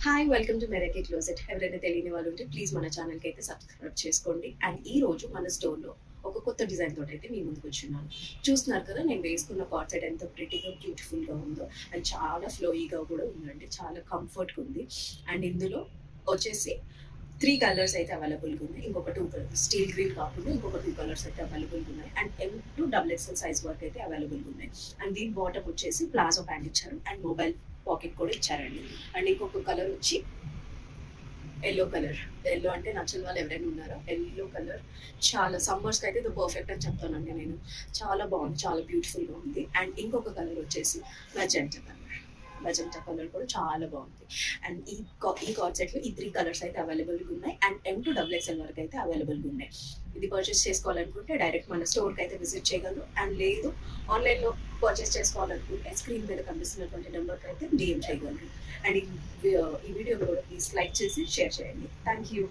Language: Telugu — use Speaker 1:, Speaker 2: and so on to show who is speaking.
Speaker 1: Hi welcome to Meraki closet. ఎవరైనా తెలియని వాళ్ళు ఉంటే ప్లీజ్ మన ఛానల్కి అయితే సబ్స్క్రైబ్ చేసుకోండి. అండ్ ఈ రోజు మన స్టోర్లో ఒక కొత్త డిజైన్ తోటి అయితే మీ ముందుకు వచ్చిన్నాను. చూస్తున్నారు కదా, నేను వేసుకున్న కార్డ్ సెట్ ఎంత ప్రిటీగా బ్యూటిఫుల్గా ఉందో. అండ్ చాలా ఫ్లోయిగా కూడా ఉందండి, చాలా కంఫర్ట్గా ఉంది. అండ్ ఇందులో వచ్చేసి 3 కలర్స్ అయితే అవైలబుల్గా ఉన్నాయి. ఇంకొక 2 కలర్స్, స్టీల్ గ్రీన్ కాకుండా ఇంకొక 2 కలర్స్ అయితే అవైలబుల్గా ఉన్నాయి. And M to XXL size వరకు అయితే అవైలబుల్గా ఉన్నాయి. అండ్ దీని బాటమ్ వచ్చేసి ప్లాజో ప్యాంట్ ఇచ్చారు అండ్ మొబైల్ పాకెట్ కూడా ఇచ్చారండి. అండ్ ఇంకొక కలర్ వచ్చి ఎల్లో కలర్. ఎల్లో అంటే నచ్చిన వాళ్ళు ఎవరైనా ఉన్నారో, ఎల్లో కలర్ చాలా సమ్మర్స్కి అయితే ఇది పర్ఫెక్ట్ అని చెప్తానండి నేను. చాలా బాగుంది, చాలా బ్యూటిఫుల్గా ఉంది. అండ్ ఇంకొక కలర్ వచ్చేసి మెజెంటా కలర్. మెజెంటా కలర్ కూడా చాలా బాగుంది. అండ్ ఈ కార్డ్ సెట్లో ఈ 3 కలర్స్ అయితే అవైలబుల్గా ఉన్నాయి. అండ్ M to XXL వరకు అయితే అవైలబుల్గా ఉన్నాయి. ఇది పర్చేస్ చేసుకోవాలనుకుంటే డైరెక్ట్ మన స్టోర్కి అయితే విజిట్ చేయగలరు. అండ్ లేదు ఆన్లైన్లో పర్చేస్ చేసుకోవాలనుకుంటే స్క్రీన్ మీద కనిపిస్తున్నటువంటి నెంబర్కి అయితే DM చేయగలరు. అండ్ ఈ వీడియో కూడా ప్లీజ్ లైక్ చేసి షేర్ చేయండి. Thank you.